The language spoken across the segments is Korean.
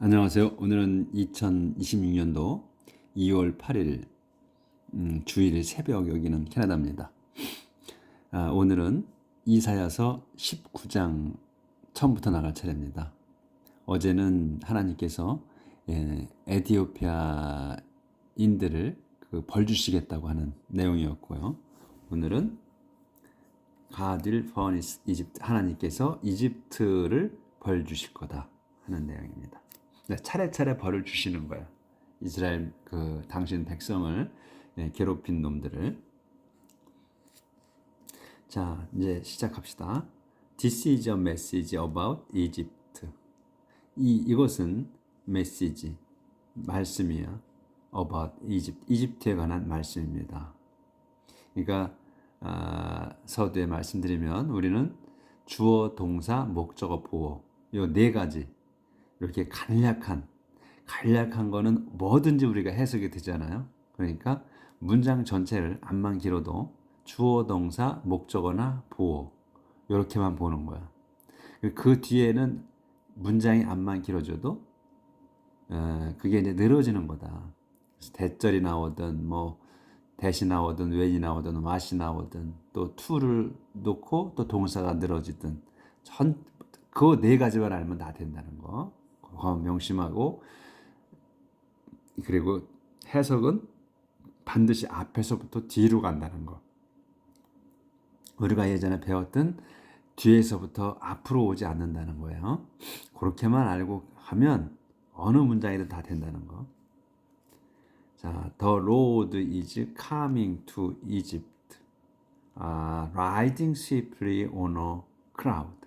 안녕하세요. 오늘은 2026년도 2월 8일 주일 새벽, 여기는 캐나다입니다. 오늘은 이사야서 19장 처음부터 나갈 차례입니다. 어제는 하나님께서 에티오피아인들을 벌 주시겠다고 하는 내용이었고요. 오늘은 God will punish Egypt, 하나님께서 이집트를 벌 주실 거다 하는 내용입니다. 차례차례 벌을 주시는 거야. 이스라엘 당신 백성을 괴롭힌 놈들을. 자, 이제 시작합시다. This is a message about Egypt. 이것은 메시지, 말씀이야. About Egypt, 이집트에 관한 말씀입니다. 그러니까 서두에 말씀드리면 우리는 주어, 동사, 목적어, 보어 요 네 가지 이렇게 간략한 거는 뭐든지 우리가 해석이 되잖아요. 그러니까 문장 전체를 암만 길어도 주어, 동사, 목적어나 보어 이렇게만 보는 거야. 그 뒤에는 문장이 암만 길어져도 그게 이제 늘어지는 거다. 대절이 나오든 대시 나오든 when이 나오든 what이 나오든 또 to를 놓고 또 동사가 늘어지든 그 네 가지만 알면 다 된다는 거. 그거 명심하고, 그리고 해석은 반드시 앞에서부터 뒤로 간다는 거. 우리가 예전에 배웠던 뒤에서부터 앞으로 오지 않는다는 거예요. 그렇게만 알고 하면 어느 문장이든 다 된다는 거. 자, The road is coming to Egypt, riding swiftly on a cloud.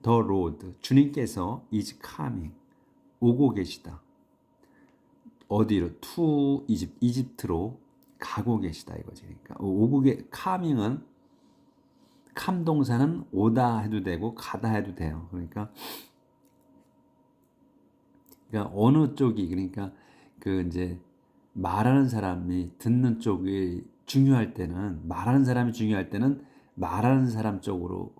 The road, 주님께서 is coming, 오고 계시다. 어디로? to Egypt, 이집트로 가고 계시다 이거지. 그러니까 coming은 come 동사는 오다 해도 되고 가다 해도 돼요. 그러니까 어느 쪽이, 그러니까 이제 말하는 사람이 듣는 쪽이 중요할 때는, 말하는 사람이 중요할 때는 말하는 사람 쪽으로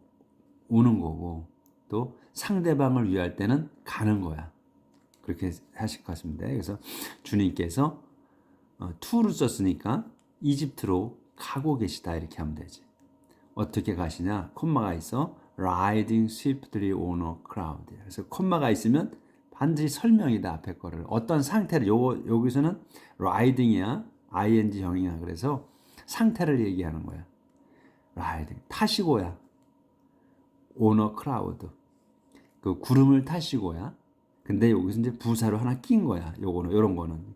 오는 거고, 또 상대방을 위할 때는 가는 거야. 그렇게 하실 것 같습니다. 그래서 주님께서 to를 썼으니까 이집트로 가고 계시다 이렇게 하면 되지. 어떻게 가시냐? 콤마가 있어. riding swiftly on a cloud. 그래서 콤마가 있으면 반드시 설명이다, 앞에 거를. 어떤 상태를, 여기서는 riding이야, ing형이야. 그래서 상태를 얘기하는 거야. riding, 타시고야. on a cloud, 그 구름을 타시고야. 근데 여기서 이제 부사로 하나 낀 거야. 요런 거는.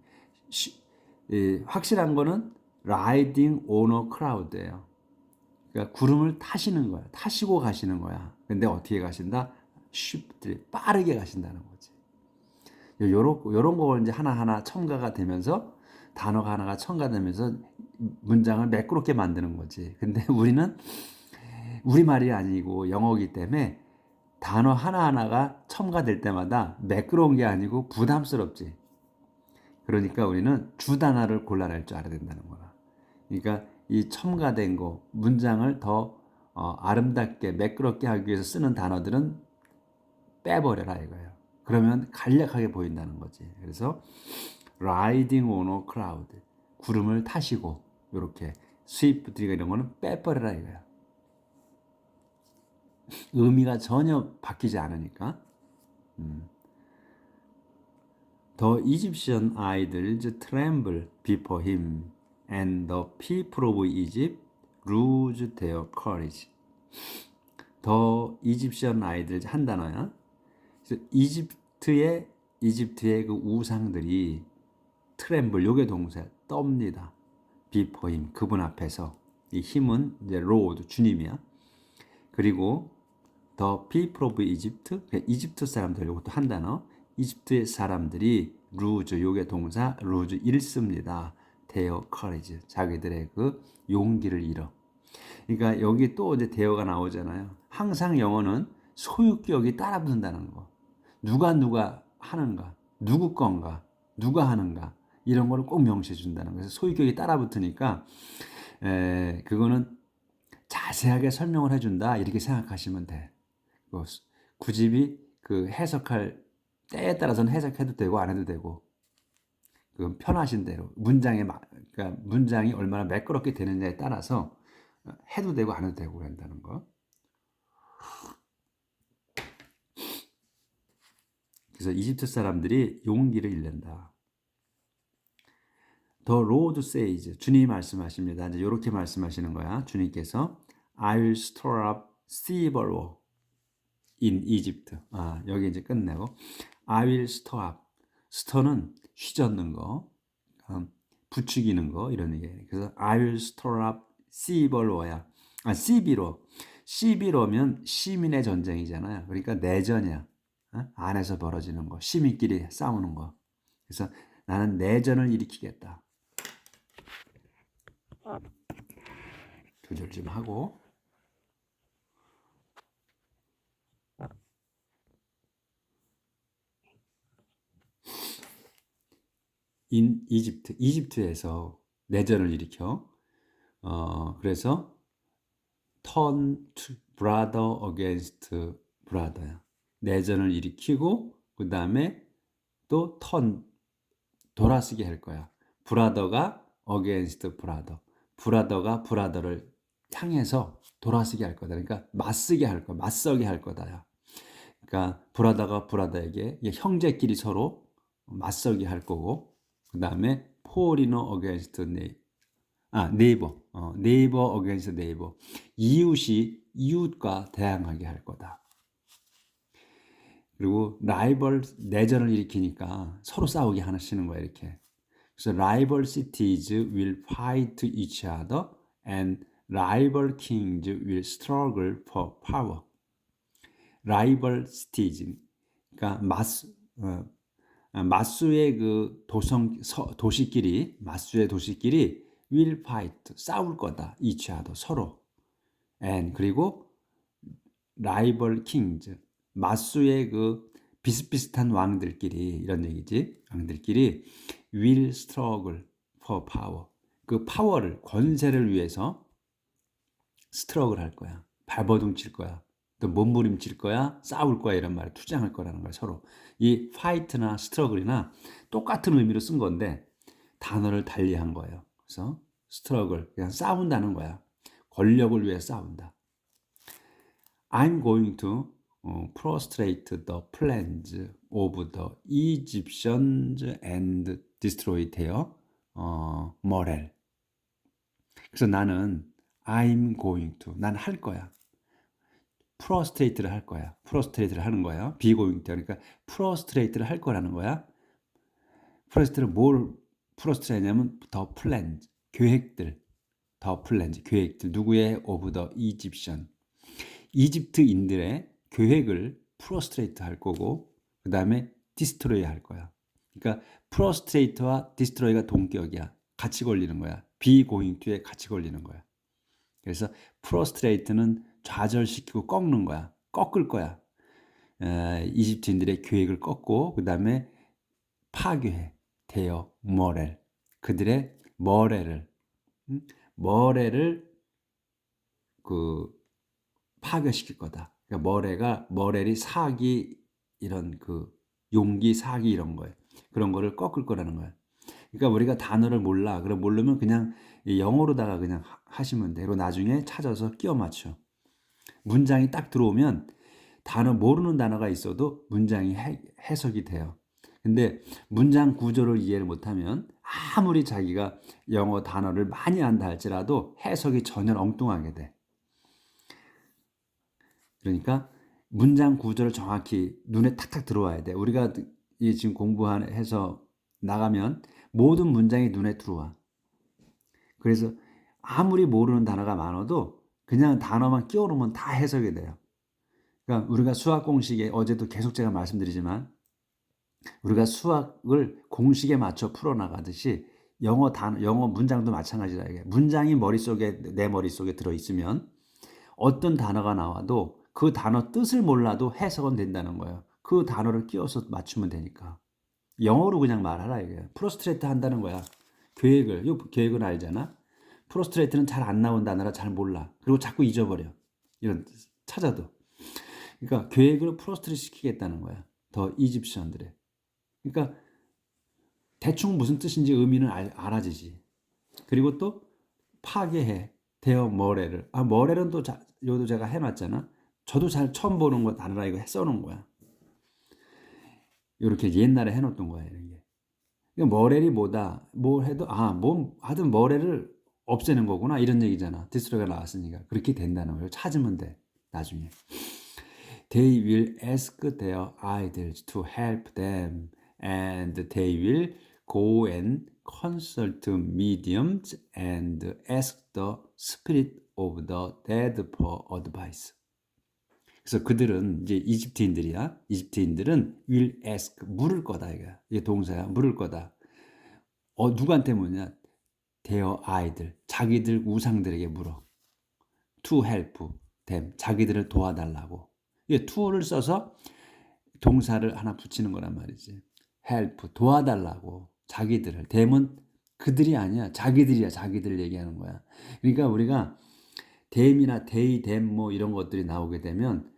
확실한 거는 riding on a cloud예요. 그러니까 구름을 타시는 거야. 타시고 가시는 거야. 근데 어떻게 가신다? 쉽게, 빠르게 가신다는 거지. 요런 거 이제 하나하나 첨가가 되면서, 단어가 하나가 첨가되면서 문장을 매끄럽게 만드는 거지. 근데 우리는 우리말이 아니고 영어이기 때문에 단어 하나하나가 첨가될 때마다 매끄러운 게 아니고 부담스럽지. 그러니까 우리는 주 단어를 골라낼 줄 알아야 된다는 거야. 그러니까 이 첨가된 거, 문장을 더 아름답게 매끄럽게 하기 위해서 쓰는 단어들은 빼버려라 이거예요. 그러면 간략하게 보인다는 거지. 그래서 riding on a cloud, 구름을 타시고, 이렇게 swift 이런 거는 빼버려라 이거야. 의미가 전혀 바뀌지 않으니까. The Egyptian idols tremble before him, and the people of Egypt lose their courage. The Egyptian idols 한 단어야. 그래서 이집트의 그 우상들이 tremble, 요게 동사, 떱니다. before him, 그분 앞에서. 이 힘은 이제 Lord, 주님이야. 그리고 the people of Egypt, 이집트 사람들, 이것도 한 단어. 이집트의 사람들이 lose, 요게 동사, lose, 잃습니다. their courage, 자기들의 그 용기를 잃어. 그러니까 여기 또 이제 대어가 나오잖아요. 항상 영어는 소유격이 따라붙는다는 거. 누가 하는가, 누구 건가, 누가 하는가, 이런 거를 꼭 명시해 준다는 거예요. 소유격이 따라붙으니까 그거는 자세하게 설명을 해준다 이렇게 생각하시면 돼. 구집이 해석할 때에 따라서는 해석해도 되고 안 해도 되고 그건 편하신 대로 그러니까 문장이 얼마나 매끄럽게 되느냐에 따라서 해도 되고 안 해도 되고 그런다는 거. 그래서 이집트 사람들이 용기를 잃는다. The Lord says, 주님이 말씀하십니다. 이제 이렇게 말씀하시는 거야. 주님께서 I will store up silver in Egypt. 여기 이제 끝내고 I will store up. store는 휘젓는 거, 부추기는 거 이런 얘기예요. 그래서 I will store up silver야. 시비로. 시비로면 시민의 전쟁이잖아요. 그러니까 내전이야. 안에서 벌어지는 거, 시민끼리 싸우는 거. 그래서 나는 내전을 일으키겠다. 조절 좀 하고. 이집트에서 내전을 일으켜. 그래서 turn brother against brother야. 내전을 일으키고 그 다음에 또 돌아서게 할 거야. 브라더가 against brother. 브라더가 브라더를 향해서 돌아서게 할 거다. 그러니까 맞서게 할 거다. 그러니까 브라더가 브라더에게 형제끼리 서로 맞서게 할 거고 그 다음에 포리너 어게인스트 네이버 네이버 어게인스트 네이버 이웃이 이웃과 대항하게 할 거다. 그리고 라이벌 내전을 일으키니까 서로 싸우게 하시는 거야 이렇게. 그래서 rival cities will fight each other and rival kings will struggle for power. rival cities 그러니까 맞수의 그 도시끼리 will fight 싸울 거다. each other 서로. and 그리고 rival kings 맞수의 그 비슷비슷한 왕들끼리 이런 얘기지. 왕들끼리 will struggle for power. 그 파워를 권세를 위해서 스트러글 할 거야. 발버둥 칠 거야. 또 몸부림칠 거야. 싸울 거야. 이런 말을 투쟁할 거라는 거야. 서로. 이 fight나 struggle이나 똑같은 의미로 쓴 건데 단어를 달리한 거예요. 그래서 struggle 그냥 싸운다는 거야. 권력을 위해 싸운다. I'm going to frustrate the plans of the Egyptians and destroy their morale. 그래서 나는 I'm going to 난 할 거야. frustrate를 할 거야. frustrate를 하는 거야. be going to 그러니까 frustrate를 할 거라는 거야. frustrate를 뭘 frustrate 하냐면 the plans 계획들 the plans 계획들 누구의 of the Egyptian 이집트인들의 계획을 프로스트레이트 할 거고 그 다음에 디스트로이 할 거야. 그러니까 프로스트레이트와 디스트로이가 동격이야. 같이 걸리는 거야. be going to에 같이 걸리는 거야. 그래서 프로스트레이트는 좌절시키고 꺾는 거야. 꺾을 거야. 이집트인들의 계획을 꺾고 그 다음에 파괴해. 대여 머렐 그들의 머렐을 그 파괴시킬 거다. 그러니까 머렐이 사기 이런 그 용기 사기 이런 거예요. 그런 거를 꺾을 거라는 거예요. 그러니까 우리가 단어를 몰라. 그럼 모르면 그냥 영어로다가 그냥 하시면 돼. 그리고 나중에 찾아서 끼워 맞춰. 문장이 딱 들어오면 모르는 단어가 있어도 문장이 해석이 돼요. 근데 문장 구조를 이해를 못하면 아무리 자기가 영어 단어를 많이 안다 할지라도 해석이 전혀 엉뚱하게 돼. 그러니까 문장 구조를 정확히 눈에 탁탁 들어와야 돼. 우리가 지금 공부해서 나가면 모든 문장이 눈에 들어와. 그래서 아무리 모르는 단어가 많아도 그냥 단어만 끼워 놓으면 다 해석이 돼요. 그러니까 우리가 수학 공식에 어제도 계속 제가 말씀드리지만 우리가 수학을 공식에 맞춰 풀어나가듯이 영어 문장도 마찬가지다. 문장이 내 머릿속에 들어있으면 어떤 단어가 나와도 그 단어 뜻을 몰라도 해석은 된다는 거예요. 그 단어를 끼워서 맞추면 되니까. 영어로 그냥 말하라 이게. 프로스트레이트 한다는 거야. 계획은 알잖아. 프로스트레이트는 잘 안 나온 단어라 잘 몰라. 그리고 자꾸 잊어버려. 이런 찾아도. 그러니까 계획을 프로스트레이트 시키겠다는 거야. the Egyptian들의. 그러니까 대충 무슨 뜻인지 의미는 알아지지. 그리고 또 파괴해. their moral을. moral은 또 요도 제가 해놨잖아. 저도 잘 처음 보는 거 단어라 이거 써놓은 거야. 이렇게 옛날에 해놓던 거야 이런 게. 그러니까 moral이 뭐다. 뭘 해도 뭐 하든 moral을 없애는 거구나 이런 얘기잖아. 디스트로이가 나왔으니까 그렇게 된다는 거예요. 찾으면 돼 나중에. They will ask their idols to help them, and they will go and consult mediums and ask the spirit of the dead for advice. 그래서 그들은 이제 이집트인들이야. 이집트인들은 will ask 물을 거다 이거야. 이게 동사야. 물을 거다. 누구한테 묻냐? their idol 자기들 우상들에게 물어. to help them 자기들을 도와달라고. 이게 to를 써서 동사를 하나 붙이는 거란 말이지. help 도와달라고 자기들을. them은 그들이 아니야. 자기들이야. 자기들 얘기하는 거야. 그러니까 우리가 them이나 they, them 뭐 이런 것들이 나오게 되면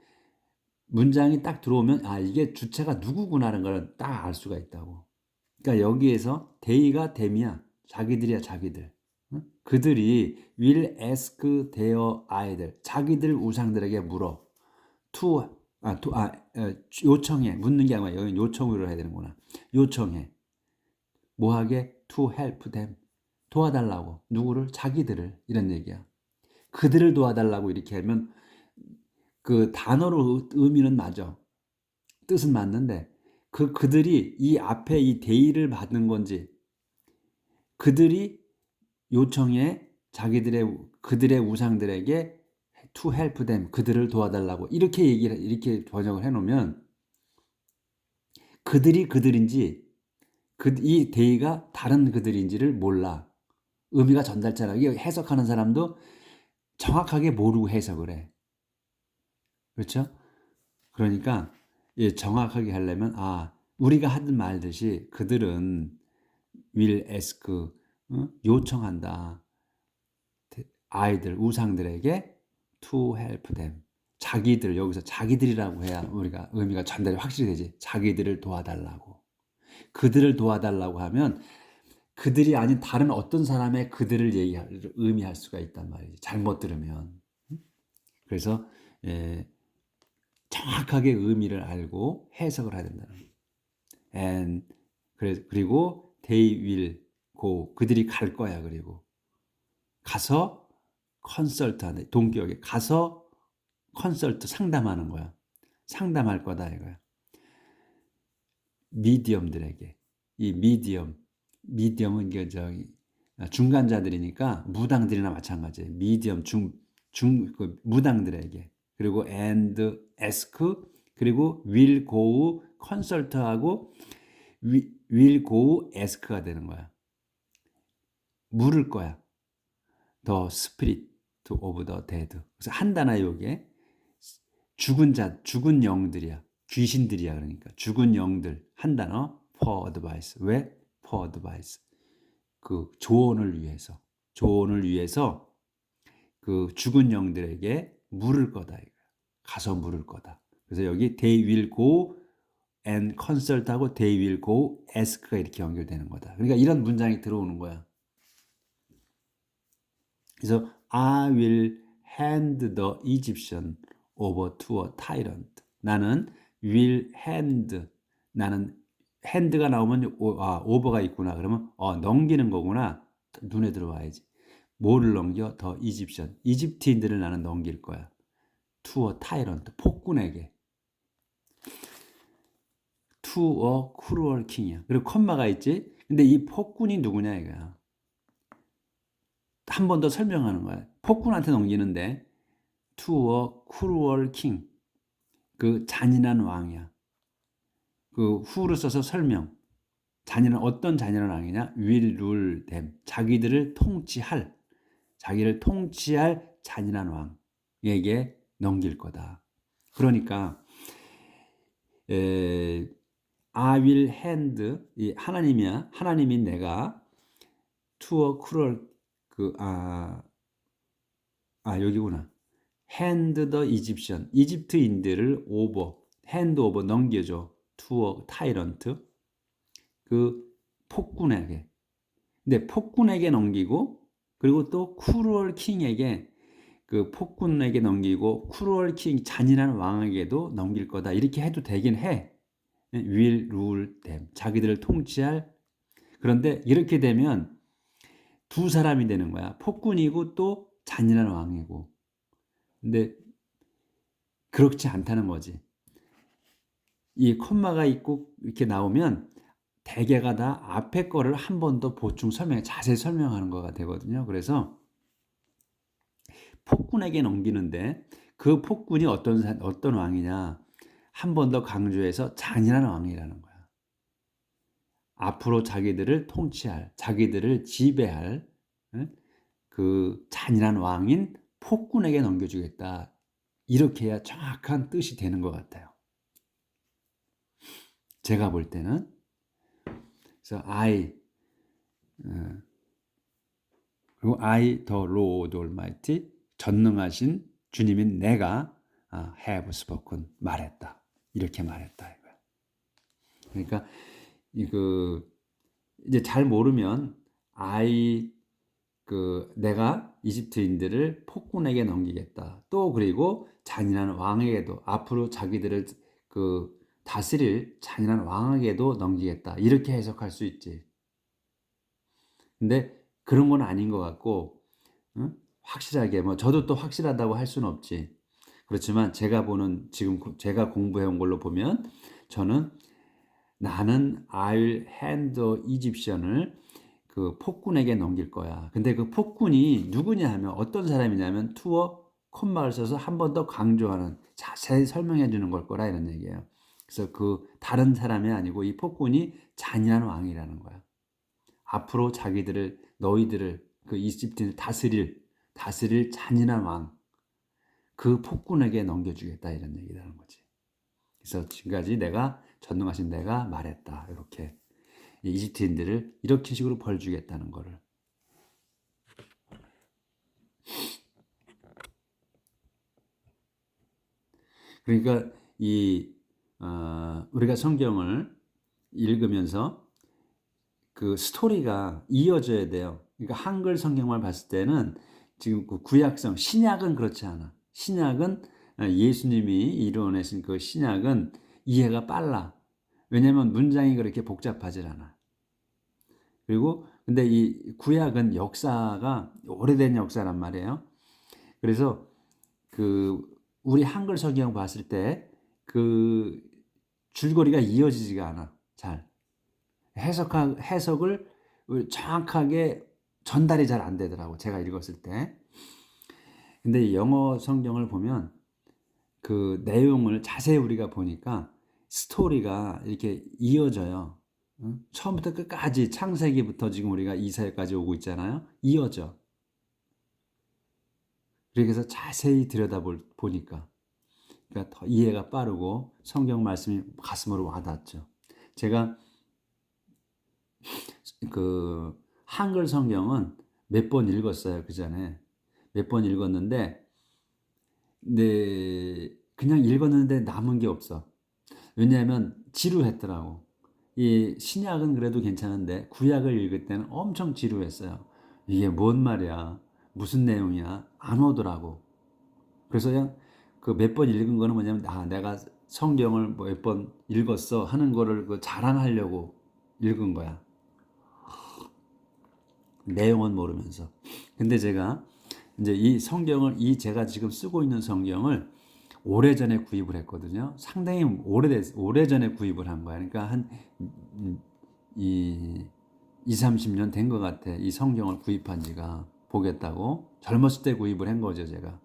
문장이 딱 들어오면 이게 주체가 누구구나라는 걸 딱 알 수가 있다고. 그러니까 여기에서 they가 them이야. 자기들이야. 자기들. 그들이 will ask their idol 자기들 우상들에게 물어. 요청해. 묻는 게 아니라 여기 요청으로 해야 되는구나. 요청해. 뭐하게? to help them. 도와달라고. 누구를? 자기들을. 이런 얘기야. 그들을 도와달라고 이렇게 하면 그 단어로 의미는 맞아. 뜻은 맞는데 그들이 이 앞에 이 대의를 받는 건지 그들이 요청해 그들의 우상들에게 to help them 그들을 도와달라고 이렇게 번역을 해놓으면 그들인지 이 대의가 다른 그들인지를 몰라. 의미가 전달자라. 이게 해석하는 사람도 정확하게 모르고 해석을 해. 그렇죠? 그러니까 정확하게 하려면 우리가 하던 말듯이 그들은 will ask 요청한다. 아이들 우상들에게 to help them 자기들 여기서 자기들이라고 해야 우리가 의미가 전달이 확실히 되지. 자기들을 도와달라고. 그들을 도와달라고 하면 그들이 아닌 다른 어떤 사람의 그들을 의미할 수가 있단 말이지. 잘못 들으면. 그래서 정확하게 의미를 알고 해석을 해야 된다는 거예요. And 그리고 they will go 그들이 갈 거야. 그리고 가서 컨설트하는 동격에 가서 컨설트 상담하는 거야. 상담할 거다 이거야. 미디엄들에게 이 미디엄은 중간자들이니까 무당들이나 마찬가지예요. 미디엄 그 무당들에게 그리고 and ask 그리고 will go 컨설트하고 will go ask가 되는 거야. 물을 거야. The spirit of the dead. 그래서 한다나 요게 죽은 영들이야. 귀신들이야. 그러니까 죽은 영들 한 단어 for advice. 왜? for advice. 그 조언을 위해서 그 죽은 영들에게 물을 거다. 이거야. 가서 물을 거다. 그래서 여기 they will go and consult하고 they will go ask가 이렇게 연결되는 거다. 그러니까 이런 문장이 들어오는 거야. 그래서 I will hand the Egyptian over to a tyrant. 나는 will hand. 나는 hand가 나오면 over가 있구나. 그러면 넘기는 거구나. 눈에 들어와야지. 뭐를 넘겨? 더 이집션. 이집트인들을 나는 넘길 거야. to a tyrant. 폭군에게. to a cruel king이야. 그리고 컴마가 있지. 근데 이 폭군이 누구냐 이거야. 한 번 더 설명하는 거야. 폭군한테 넘기는데 to a cruel king. 그 잔인한 왕이야. 그 who를 써서 설명. 어떤 잔인한 왕이냐? will rule them. 자기를 통치할 잔인한 왕에게 넘길 거다. 그러니까 I will hand 하나님이야. 하나님인 내가 to a cruel 여기구나. hand the Egyptian 이집트인들을 hand over 넘겨줘. to a tyrant, 그 폭군에게. 근데 폭군에게 넘기고, 그리고 또 cruel king에게, 그 폭군에게 넘기고 cruel king, 잔인한 왕에게도 넘길 거다. 이렇게 해도 되긴 해. will rule them, 자기들을 통치할. 그런데 이렇게 되면 두 사람이 되는 거야. 폭군이고 또 잔인한 왕이고. 근데 그렇지 않다는 거지. 이 콤마가 있고 이렇게 나오면 대개가 다 앞에 거를 한 번 더 보충 설명, 자세히 설명하는 거가 되거든요. 그래서 폭군에게 넘기는데 그 폭군이 어떤 왕이냐, 한 번 더 강조해서 잔인한 왕이라는 거야. 앞으로 자기들을 통치할, 자기들을 지배할 그 잔인한 왕인 폭군에게 넘겨주겠다. 이렇게 해야 정확한 뜻이 되는 것 같아요. 제가 볼 때는. 그래서 그리고 I the Lord Almighty, 전능하신 주님인 내가 have spoken, 말했다. 이렇게 말했다 이거야. 그러니까 이제 잘 모르면 내가 이집트인들을 폭군에게 넘기겠다. 또 그리고 잔인한 왕에게도, 앞으로 자기들을 다스릴 잔인한 왕에게도 넘기겠다. 이렇게 해석할 수 있지. 근데 그런 건 아닌 것 같고, 확실하게, 저도 또 확실하다고 할 수는 없지. 그렇지만 지금 제가 공부해온 걸로 보면, 나는 I'll hand the Egyptian을 그 폭군에게 넘길 거야. 근데 그 폭군이 누구냐 하면 어떤 사람이냐면 투어 콤마를 써서 한 번 더 강조하는, 자세히 설명해 주는 걸 거라 이런 얘기예요. 그래서 그 다른 사람이 아니고 이 폭군이 잔인한 왕이라는 거야. 앞으로 너희들을 그 이집트를 다스릴 잔인한 왕, 그 폭군에게 넘겨주겠다 이런 얘기라는 거지. 그래서 지금까지 전능하신 내가 말했다. 이렇게 이집트인들을 이렇게 식으로 벌 주겠다는 거를. 그러니까 우리가 성경을 읽으면서 그 스토리가 이어져야 돼요. 그러니까 한글 성경만 봤을 때는 지금 그 구약성, 신약은 그렇지 않아. 신약은 예수님이 이루어내신 그 신약은 이해가 빨라. 왜냐하면 문장이 그렇게 복잡하지 않아. 그리고 근데 이 구약은 역사가 오래된 역사란 말이에요. 그래서 우리 한글 성경 봤을 때 그 줄거리가 이어지지가 않아. 잘 해석을 정확하게 전달이 잘 안 되더라고, 제가 읽었을 때. 근데 영어 성경을 보면 그 내용을 자세히 우리가 보니까 스토리가 이렇게 이어져요. 처음부터 끝까지, 창세기부터 지금 우리가 이사야까지 오고 있잖아요. 이어져. 그래서 자세히 들여다보니까 그러니까 더 이해가 빠르고 성경 말씀이 가슴으로 와닿죠. 제가 그 한글 성경은 몇 번 읽었어요. 그 전에 몇 번 읽었는데, 그냥 읽었는데 남은 게 없어. 왜냐하면 지루했더라고. 이 신약은 그래도 괜찮은데 구약을 읽을 때는 엄청 지루했어요. 이게 뭔 말이야, 무슨 내용이야, 안 오더라고. 그래서 그냥 그 몇 번 읽은 거는 뭐냐면, 내가 성경을 몇 번 읽었어 하는 거를 자랑하려고 읽은 거야. 내용은 모르면서. 근데 제가 이제 제가 지금 쓰고 있는 성경을 오래전에 구입을 했거든요. 상당히 오래전에 구입을 한 거야. 그러니까 한 30년 된 것 같아. 이 성경을 구입한 지가, 보겠다고. 젊었을 때 구입을 한 거죠, 제가.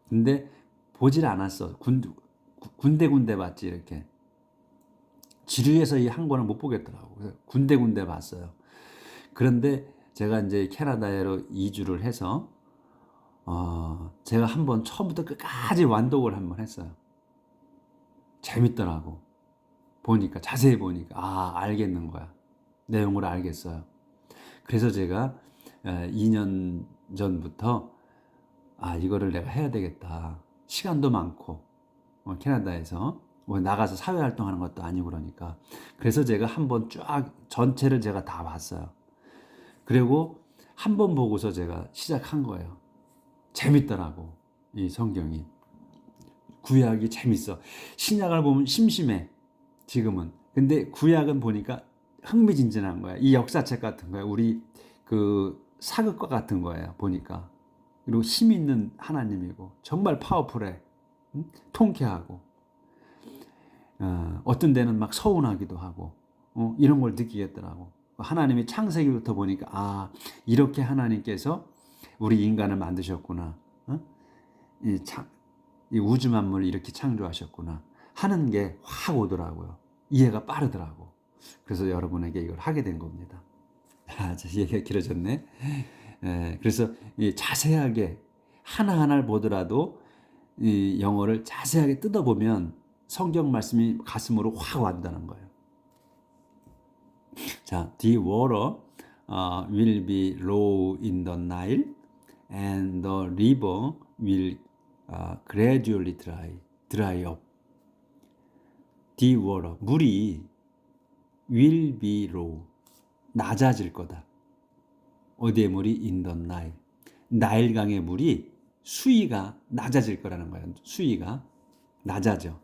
근데 보질 않았어. 군데군데 봤지, 이렇게. 지루해서 이 한 권을 못 보겠더라고. 그래서 군데군데 봤어요. 그런데 제가 이제 캐나다로 이주를 해서 제가 한번 처음부터 끝까지 완독을 한번 했어요. 재밌더라고. 자세히 보니까 알겠는 거야. 내용을 알겠어요. 그래서 제가 2년 전부터 이거를 내가 해야 되겠다. 시간도 많고 캐나다에서 뭐 나가서 사회 활동하는 것도 아니고 그러니까. 그래서 제가 한번 쫙 전체를 제가 다 봤어요. 그리고 한 번 보고서 제가 시작한 거예요. 재밌더라고 이 성경이. 구약이 재밌어. 신약을 보면 심심해 지금은. 근데 구약은 보니까 흥미진진한 거야. 이 역사책 같은 거야. 우리 그 사극과 같은 거예요. 보니까. 그리고 힘 있는 하나님이고 정말 파워풀해. 통쾌하고 어떤 데는 막 서운하기도 하고 이런 걸 느끼겠더라고. 하나님이 창세기부터 보니까 아 이렇게 하나님께서 우리 인간을 만드셨구나. 이 우주 만물을 이렇게 창조하셨구나 하는 게 확 오더라고요. 이해가 빠르더라고. 그래서 여러분에게 이걸 하게 된 겁니다. 얘기가 길어졌네. 그래서 자세하게 하나하나를 보더라도 이 영어를 자세하게 뜯어보면 성경 말씀이 가슴으로 확 와닿는 거예요. 자, the water will be low in the Nile and the river will gradually dry up. The water, 물이 will be low, 낮아질 거다. 어디에 물이? in the Nile. 나일강의 물이 수위가 낮아질 거라는 거예요. 수위가 낮아져.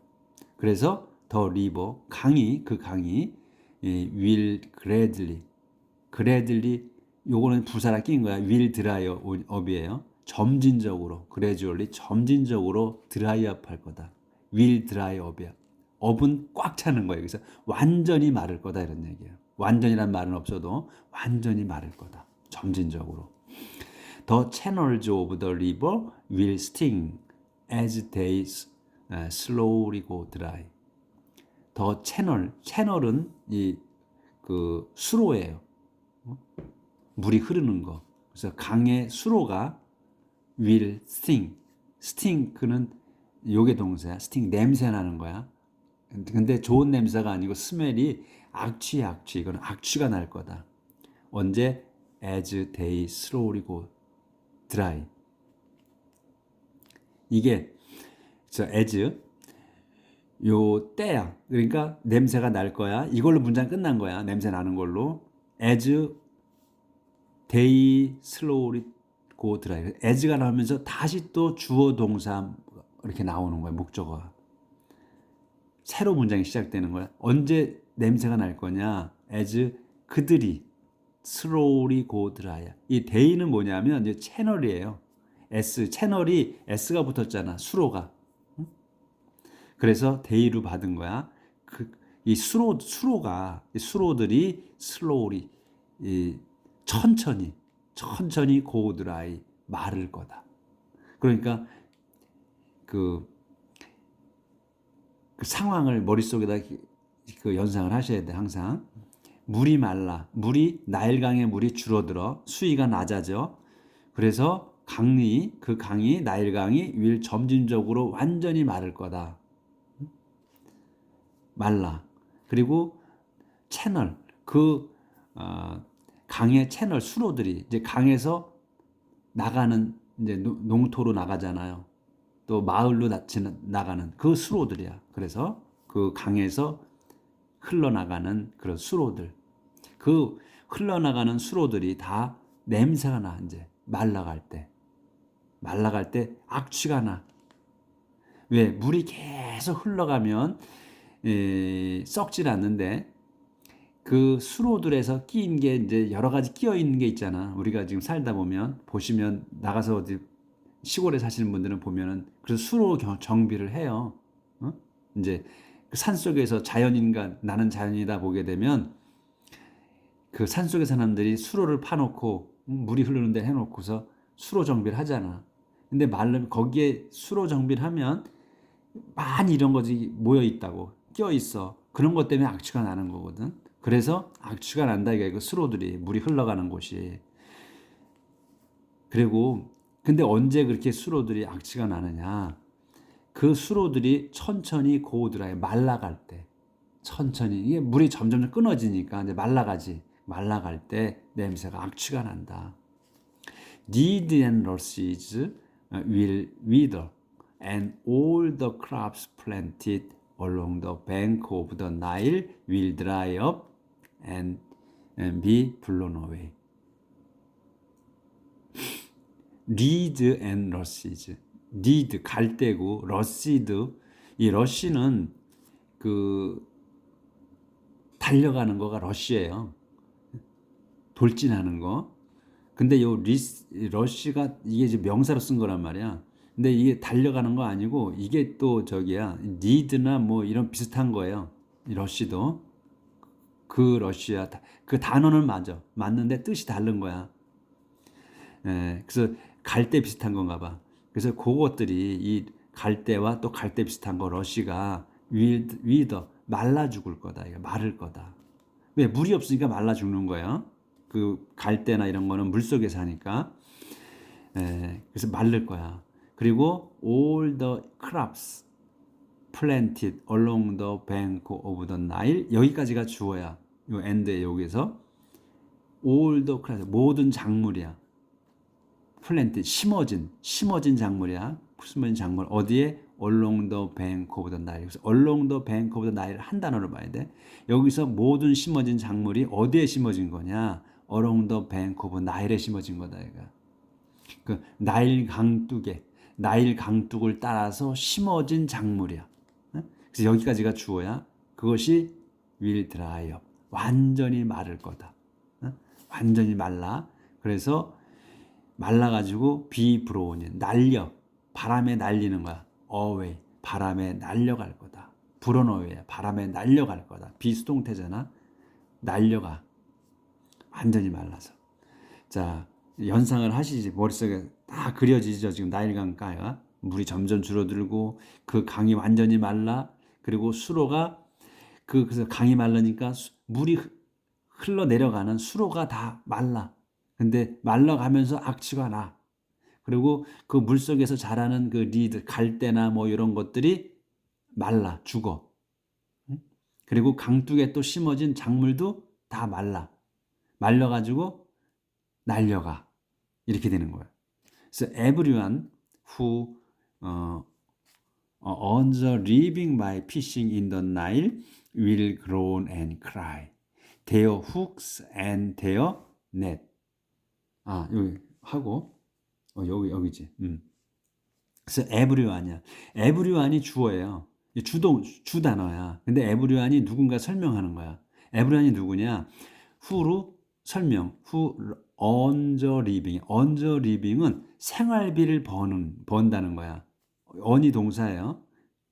그래서 the river, 강이, 그 강이 will gradually, 요거는 부사랑 낀 거야. will dry up이에요. 점진적으로, gradually, 점진적으로 dry up 할 거다. will dry up이야. up은 꽉 차는 거예요. 그래서 완전히 마를 거다 이런 얘기예요. 완전이란 말은 없어도 완전히 마를 거다. 점진적으로. The channels of the river will sting as they slowly go dry. 더 채널은 그 수로예요. 물이 흐르는 거. 그래서 강의 수로가 will sting. 그는 요게 동사야. sting 냄새 나는 거야. 근데 좋은 냄새가 아니고 스멜이 악취야. 이건 악취가 날 거다. 언제? as they slowly go dry. 이게 as 요 때야. 그러니까 냄새가 날 거야. 이걸로 문장 끝난 거야. 냄새 나는 걸로. as they slowly go dry. as가 나오면서 다시 또 주어 동사 이렇게 나오는 거야. 목적어가. 새로 문장이 시작되는 거야. 언제 냄새가 날 거냐? as 그들이 slowly go dry. 이 day는 뭐냐면 이제 채널이에요. 채널이 s가 붙었잖아. 수로가. 그래서 데이로 받은 거야. 이 수로들이 slowly, 천천히 go dry, 마를 거다. 그러니까 그 상황을 머릿속에다 그 연상을 하셔야 돼, 항상. 물이 말라. 나일강의 물이 줄어들어. 수위가 낮아져. 그래서 그 강이 나일강이 점진적으로 완전히 마를 거다. 말라. 그리고 채널, 강의 채널 수로들이 이제 강에서 나가는 이제 농토로 나가잖아요. 또 마을로 나가는 그 수로들이야. 그래서 그 강에서 흘러나가는 그런 수로들. 그 흘러나가는 수로들이 다 냄새가 나. 이제 말라갈 때 악취가 나. 왜? 물이 계속 흘러가면 썩질 않는데 그 수로들에서 끼인 게 이제 여러 가지 끼어 있는 게 있잖아. 우리가 지금 살다 보면 보시면 나가서 어디 시골에 사시는 분들은 보면은 그래서 수로 정비를 해요. 이제 그 산속에서 나는 자연이다 보게 되면 그 산속의 사람들이 수로를 파놓고 물이 흐르는 데 해놓고서 수로 정비를 하잖아. 근데 말르면 거기에 수로 정비를 하면 많이 이런 것이 모여 있다고 끼어 있어. 그런 것 때문에 악취가 나는 거거든. 그래서 악취가 난다 이게 그 수로들이 물이 흘러가는 곳이. 그리고 근데 언제 그렇게 수로들이 악취가 나느냐? 그 수로들이 천천히 고드라에 말라갈 때, 천천히 이게 물이 점점 끊어지니까 이제 말라갈 때 냄새가 악취가 난다. Deed and rushes will wither, and all the crops planted along the bank of the Nile will dry up and be blown away. reeds and rushes. reed 갈대고 rushed. 이 rush는 그 달려가는 거가 러쉬예요. 돌진하는 거. 근데 요 러쉬가 이게 이제 명사로 쓴 거란 말이야. 근데 이게 달려가는 거 아니고 이게 또 저기야. 니드나 뭐 이런 비슷한 거예요. 이 러쉬도 그 러쉬야. 그 단어는 맞아. 맞는데 뜻이 다른 거야. 그래서 갈대 비슷한 건가 봐. 그래서 그것들이 이 갈대와 또 갈대 비슷한 거 러쉬가 위더 말라 죽을 거다. 이거 마를 거다. 왜? 물이 없으니까 말라 죽는 거예요. 그 갈대나 이런 거는 물 속에 사니까. 그래서 마를 거야. 그리고 all the crops planted along the bank of the Nile. 여기까지가 주어야. 요 end에 여기서 all the crops 모든 작물이야. planted 심어진 작물이야. 심어진 작물 어디에? along the bank of the Nile. 그래서 along the bank of the Nile 한 단어로 봐야 돼. 여기서 모든 심어진 작물이 어디에 심어진 거냐? along the bank of Nile에 심어진 거다. 얘가. 그 나일 강둑을 따라서 심어진 작물이야. 그래서 여기까지가 주어야. 그것이 will dry up. 완전히 마를 거다. 완전히 말라. 그래서 말라가지고 be blown. 날려. 바람에 날리는 거야. away. 바람에 날려갈 거다. blown away. 바람에 날려갈 거다. be 수동태잖아. 날려가. 완전히 말라서. 자, 연상을 하시지. 머릿속에 다 그려지죠. 지금 나일강가가 물이 점점 줄어들고 그 강이 완전히 말라. 그리고 수로가 그래서 강이 말라니까 물이 흘러내려가는 수로가 다 말라. 근데 말라가면서 악취가 나. 그리고 그 물속에서 자라는 그 리드, 갈대나 뭐 이런 것들이 말라, 죽어. 그리고 강둑에 또 심어진 작물도 다 말라가지고 날려가. 이렇게 되는 거야. 그래서 everyone who earns a living by fishing in the Nile will groan and cry. Their hooks and their net. 여기 하고 여기지. 그래서 everyone이야. everyone이 주어예요. 주 단어야. 근데 everyone이 누군가 설명하는 거야. everyone이 누구냐? who로 설명. who earns a living. earns a living은 생활비를 번다는 거야. earn이 동사예요.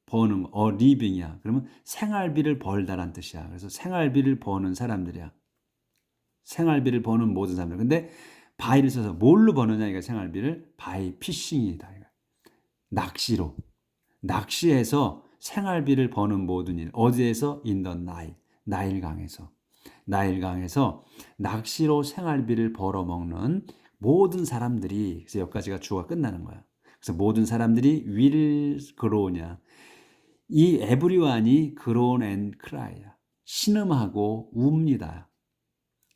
버는 거. living이야. 그러면 생활비를 벌다란 뜻이야. 그래서 생활비를 버는 사람들이야. 생활비를 버는 모든 사람들. 근데 by를 써서 뭘로 버느냐 이거 생활비를 by fishing이다. 낚시로. 낚시해서 생활비를 버는 모든 일. 어디에서? in the Nile. 나일강에서 낚시로 생활비를 벌어먹는 모든 사람들이. 그래서 여기까지가 주어가 끝나는 거야. 그래서 모든 사람들이 will groan이야. 이 everyone이 groan and cry야. 신음하고 웁니다.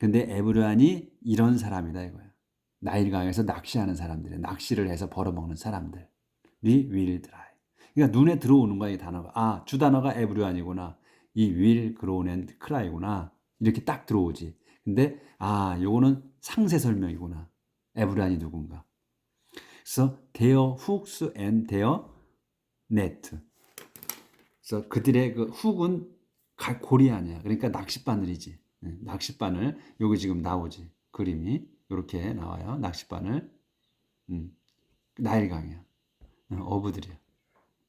근데 everyone이 이런 사람이다 이거야. 나일강에서 낚시하는 사람들, 낚시를 해서 벌어먹는 사람들이 will dry. 그러니까 눈에 들어오는 거야 이 단어가. 주 단어가 everyone이구나. 이 will groan and cry구나. 이렇게 딱 들어오지. 근데 요거는 상세 설명이구나. everyone이 누군가. 그래서 their hooks and their net. 그래서 그들의 그 훅은 고리 아니야. 그러니까 낚싯바늘이지. 낚싯바늘. 여기 지금 나오지. 그림이 이렇게 나와요. 낚싯바늘. 나일강이야. 어부들이야.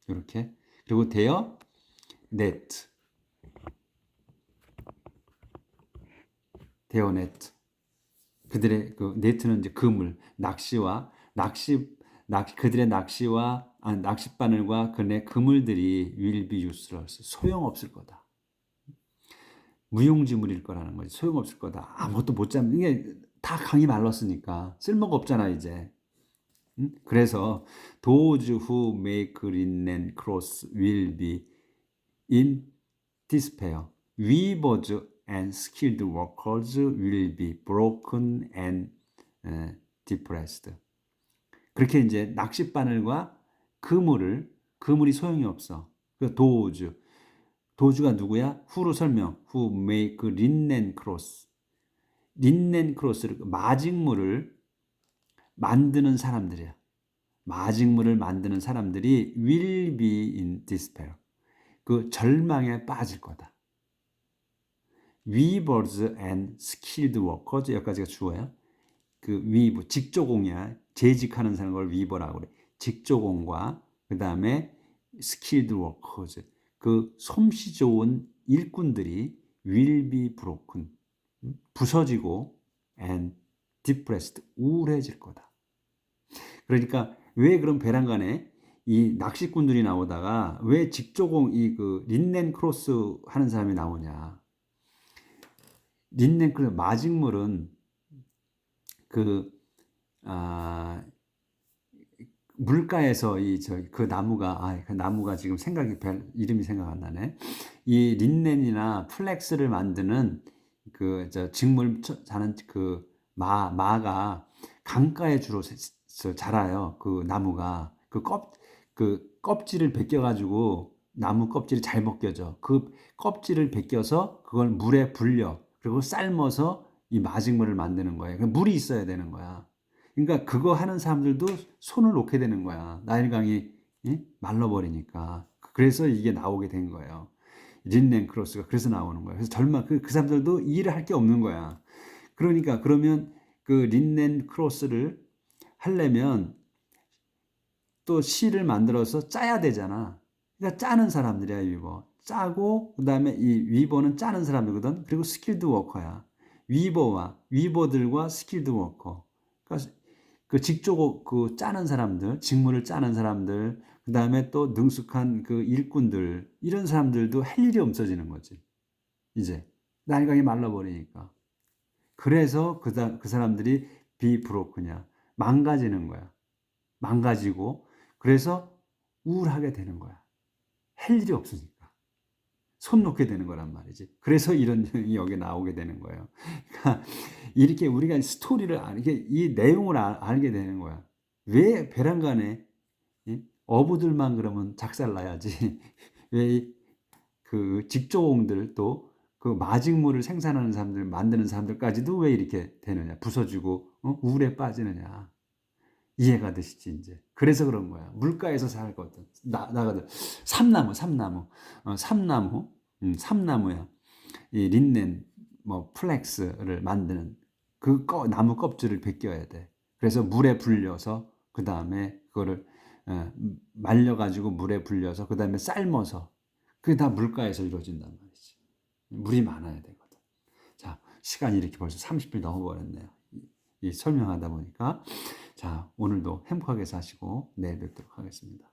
이렇게. 그리고 their net. their net. 그들의 그 네트는 이제 그물, 그들의 낚싯바늘과 그네 그물들이 will be useless. 소용없을 거다. 무용지물일 거라는 거지. 소용없을 거다. 아무것도 못 잡는. 이게 다 강이 말랐으니까 쓸모가 없잖아 이제. 그래서 those who make linen clothes will be in despair. weavers and skilled workers will be broken and depressed. 그렇게 이제 낚싯바늘과 그물이 소용이 없어. 그 도우즈 도주가 누구야? 후로 설명. Who make linen cloth. 린넨 크로스를 마직물을 만드는 사람들이야. 마직물을 만드는 사람들이 will be in despair. 그 절망에 빠질 거다. weavers and skilled workers 여기까지가 주어야. 그 위브 직조공이야. 재직하는 사람 걸 위버라고 그래. 직조공과 그 다음에 skilled workers 그 솜씨 좋은 일꾼들이 will be broken 부서지고 and depressed 우울해질 거다. 그러니까 왜 그런 베란간에 이 낚시꾼들이 나오다가 왜 직조공 이 그 린넨 크로스 하는 사람이 나오냐? 린넨 크로스 마직물은 그 물가에서 그 나무가 그 나무가 지금 이름이 생각 안 나네. 이 린넨이나 플렉스를 만드는 그 직물 자는 그 마가 강가에 주로 자라요. 그 나무가 그 껍질을 벗겨가지고 나무 껍질이 잘 벗겨져. 그 껍질을 벗겨서 그걸 물에 불려 그리고 삶아서 이 마직물을 만드는 거예요. 그러니까 물이 있어야 되는 거야. 그러니까 그거 하는 사람들도 손을 놓게 되는 거야. 나일강이 말라버리니까. 그래서 이게 나오게 된 거예요. 린넨 크로스가 그래서 나오는 거예요. 그래서 그 사람들도 일을 할 게 없는 거야. 그러니까 그러면 그 린넨 크로스를 하려면 또 실을 만들어서 짜야 되잖아. 그러니까 짜는 사람들이야, 위버. 짜고 그다음에 이 위버는 짜는 사람이거든. 그리고 스킬드 워커야. 위버들과 스킬드 워커. 그러니까 그 직조 그 짜는 사람들, 직무를 짜는 사람들, 그다음에 또 능숙한 그 일꾼들 이런 사람들도 할 일이 없어지는 거지. 이제 나일강이 말라버리니까. 그래서 그 사람들이 비브로크냐 망가지는 거야. 망가지고 그래서 우울하게 되는 거야. 할 일이 없으니까. 손 놓게 되는 거란 말이지. 그래서 이런 내용이 여기 나오게 되는 거예요. 그러니까 이렇게 우리가 스토리를 이 내용을 알게 되는 거야. 왜 베란간에 어부들만 그러면 작살나야지. 왜 그 직조공들 또 그 마직물을 생산하는 사람들 만드는 사람들까지도 왜 이렇게 되느냐. 부서지고 우울에 빠지느냐. 이해가 되시지 이제. 그래서 그런 거야. 물가에서 살거든. 나거든. 삼나무. 삼나무야. 이 린넨 뭐 플렉스를 만드는 그 나무 껍질을 벗겨야 돼. 그래서 물에 불려서 그 다음에 그거를 말려가지고 물에 불려서 그 다음에 삶아서 그게 다 물가에서 이루어진단 말이지. 물이 많아야 되거든. 자, 시간이 이렇게 벌써 30분 넘어버렸네요. 이 설명하다 보니까. 자, 오늘도 행복하게 사시고 내일 뵙도록 하겠습니다.